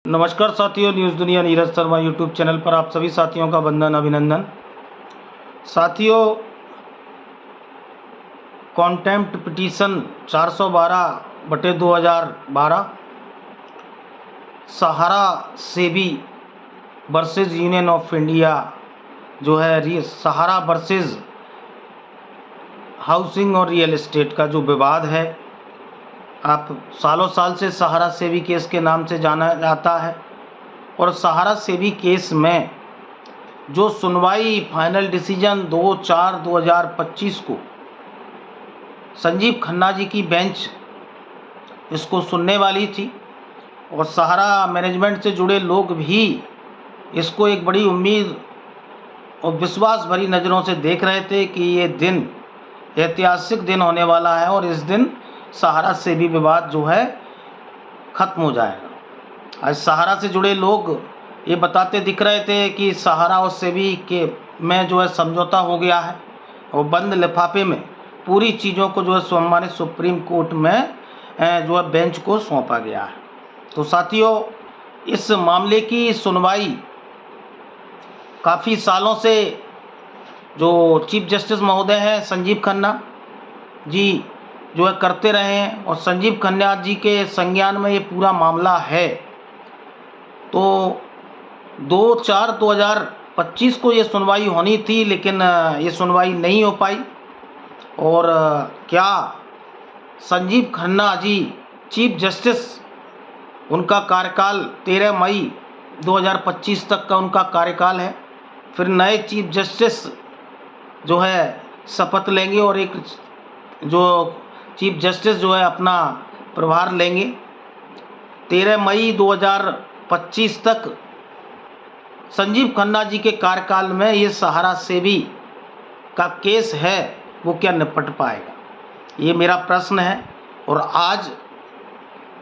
नमस्कार साथियों, न्यूज़ दुनिया नीरज शर्मा यूट्यूब चैनल पर आप सभी साथियों का वंदन अभिनंदन। साथियों, contempt petition 412/2012 Sahara SEBI versus union of India जो है सहारा वर्सेस हाउसिंग और रियल एस्टेट का जो विवाद है, आप सालों साल से सहारा सेबी केस के नाम से जाना जाता है। और सहारा सेबी केस में जो सुनवाई फाइनल डिसीजन 2/4/2025 को संजीव खन्ना जी की बेंच इसको सुनने वाली थी, और सहारा मैनेजमेंट से जुड़े लोग भी इसको एक बड़ी उम्मीद और विश्वास भरी नज़रों से देख रहे थे कि ये दिन ऐतिहासिक दिन होने वाला है और इस दिन सहारा सेबी विवाद जो है ख़त्म हो जाएगा। आज सहारा से जुड़े लोग ये बताते दिख रहे थे कि सहारा और सेबी के में जो है समझौता हो गया है और बंद लिफाफे में पूरी चीज़ों को जो है सम्मानित सुप्रीम कोर्ट में जो है बेंच को सौंपा गया है। तो साथियों, इस मामले की सुनवाई काफ़ी सालों से जो चीफ जस्टिस महोदय हैं संजीव खन्ना जी जो है करते रहे हैं, और संजीव खन्ना जी के संज्ञान में ये पूरा मामला है। तो 2/4/2025 को ये सुनवाई होनी थी, लेकिन ये सुनवाई नहीं हो पाई। और क्या संजीव खन्ना जी चीफ जस्टिस, उनका कार्यकाल 13 मई 2025 तक का उनका कार्यकाल है। फिर नए चीफ जस्टिस जो है शपथ लेंगे और एक जो चीफ जस्टिस जो है अपना प्रभार लेंगे। 13 मई 2025 तक संजीव खन्ना जी के कार्यकाल में ये सहारा सेबी का केस है वो क्या निपट पाएगा, ये मेरा प्रश्न है। और आज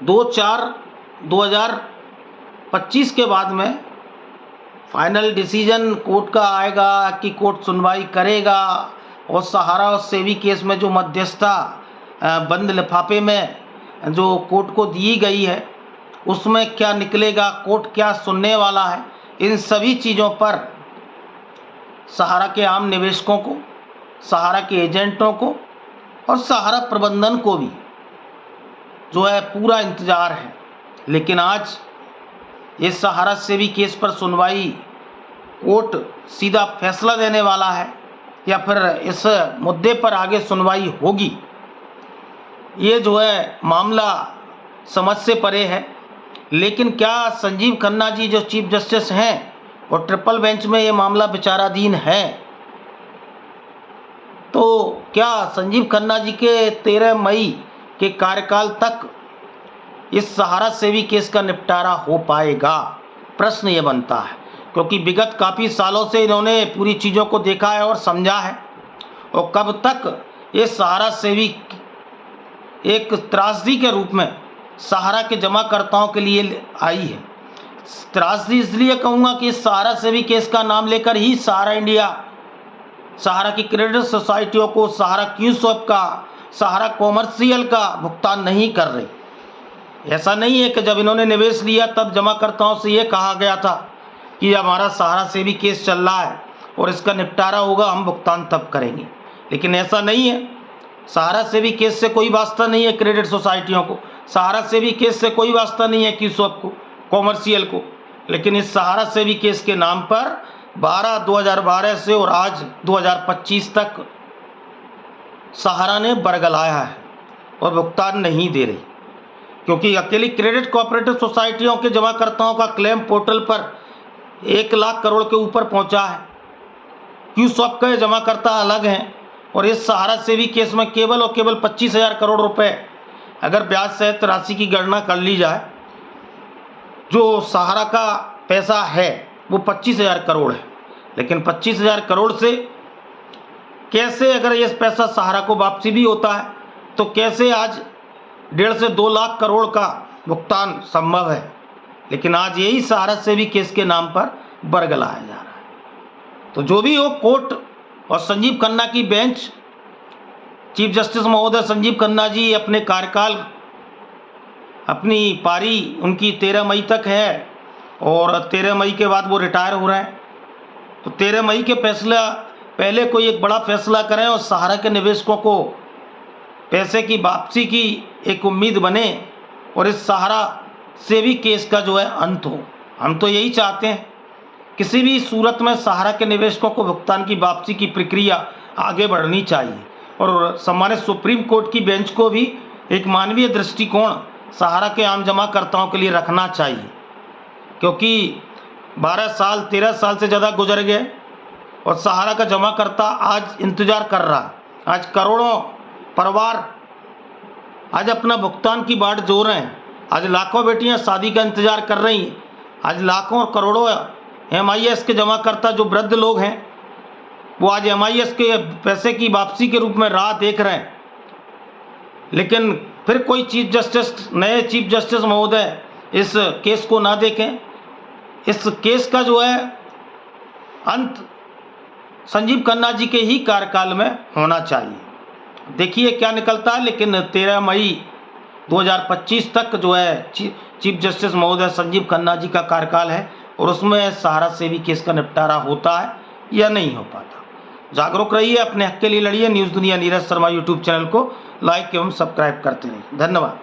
2/4/2025 के बाद में फाइनल डिसीजन कोर्ट का आएगा कि कोर्ट सुनवाई करेगा, और सहारा और सेबी केस में जो मध्यस्थता बंद लिफाफे में जो कोर्ट को दी गई है उसमें क्या निकलेगा, कोर्ट क्या सुनने वाला है, इन सभी चीज़ों पर सहारा के आम निवेशकों को, सहारा के एजेंटों को और सहारा प्रबंधन को भी जो है पूरा इंतज़ार है। लेकिन आज इस सहारा सेबी केस पर सुनवाई कोर्ट सीधा फैसला देने वाला है या फिर इस मुद्दे पर आगे सुनवाई होगी, ये जो है मामला समझ से परे है। लेकिन क्या संजीव खन्ना जी जो चीफ जस्टिस हैं और ट्रिपल बेंच में ये मामला विचाराधीन है, तो क्या संजीव खन्ना जी के 13 मई के कार्यकाल तक इस सहारा सेबी केस का निपटारा हो पाएगा, प्रश्न ये बनता है। क्योंकि विगत काफ़ी सालों से इन्होंने पूरी चीज़ों को देखा है और समझा है, और कब तक ये सहारा सेबी एक त्रासदी के रूप में सहारा के जमाकर्ताओं के लिए आई है। त्रासदी इसलिए कहूँगा कि इस सहारा सेबी केस का नाम लेकर ही सहारा इंडिया सहारा की क्रेडिट सोसाइटियों को सहारा क्यूसॉप का, सहारा कॉमर्शियल का भुगतान नहीं कर रही। ऐसा नहीं है कि जब इन्होंने निवेश लिया तब जमाकर्ताओं से ये कहा गया था कि हमारा सहारा सेबी केस चल रहा है और इसका निपटारा होगा, हम भुगतान तब करेंगे। लेकिन ऐसा नहीं है। सहारा सेबी केस से कोई वास्ता नहीं है क्रेडिट सोसाइटियों को, सहारा सेबी केस से कोई वास्ता नहीं है क्यूसॉप को, कॉमर्शियल को। लेकिन इस सहारा सेबी केस के नाम पर 2012 से और आज 2025 तक सहारा ने बरगलाया है और भुगतान नहीं दे रही, क्योंकि अकेली क्रेडिट कोऑपरेटिव सोसाइटियों के जमाकर्ताओं का क्लेम पोर्टल पर 1 लाख करोड़ के ऊपर पहुंचा है। क्यूसॉप के जमाकर्ता अलग हैं, और इस सहारा सेबी केस में केवल और केवल 25,000 करोड़ रुपए अगर ब्याज सहित राशि की गणना कर ली जाए, जो सहारा का पैसा है वो 25,000 करोड़ है। लेकिन 25,000 करोड़ से कैसे, अगर ये पैसा सहारा को वापसी भी होता है तो कैसे आज 1.5 से 2 लाख करोड़ का भुगतान संभव है। लेकिन आज यही सहारा सेबी केस के नाम पर बरगलाया जा रहा है। तो जो भी हो, कोर्ट और संजीव खन्ना की बेंच, चीफ जस्टिस महोदय संजीव खन्ना जी अपने कार्यकाल अपनी पारी उनकी 13 मई तक है, और 13 मई के बाद वो रिटायर हो रहे हैं। तो 13 मई के फैसला पहले कोई एक बड़ा फैसला करें और सहारा के निवेशकों को पैसे की वापसी की एक उम्मीद बने और इस सहारा से भी केस का जो है अंत हो। हम तो यही चाहते हैं, किसी भी सूरत में सहारा के निवेशकों को भुगतान की वापसी की प्रक्रिया आगे बढ़नी चाहिए और सम्मानित सुप्रीम कोर्ट की बेंच को भी एक मानवीय दृष्टिकोण सहारा के आम जमाकर्ताओं के लिए रखना चाहिए, क्योंकि 12 साल 13 साल से ज़्यादा गुजर गए और सहारा का जमाकर्ता आज इंतज़ार कर रहा है। आज करोड़ों परिवार आज अपना भुगतान की बाट जोड़ रहे हैं। आज लाखों बेटियां शादी का इंतज़ार कर रही हैं। आज लाखों और करोड़ों MIS के जमाकर्ता जो वृद्ध लोग हैं वो आज MIS के पैसे की वापसी के रूप में राह देख रहे हैं। लेकिन फिर कोई नए चीफ जस्टिस महोदय इस केस को ना देखें। इस केस का जो है अंत संजीव खन्ना जी के ही कार्यकाल में होना चाहिए। देखिए क्या निकलता है। लेकिन 13 मई 2025 तक जो है चीफ जस्टिस महोदय संजीव खन्ना जी का कार्यकाल है और उसमें सहारा से भी केस का निपटारा होता है या नहीं हो पाता। जागरूक रहिए, अपने हक के लिए लड़िए। न्यूज़ दुनिया नीरज शर्मा यूट्यूब चैनल को लाइक एवं सब्सक्राइब करते रहिए। धन्यवाद।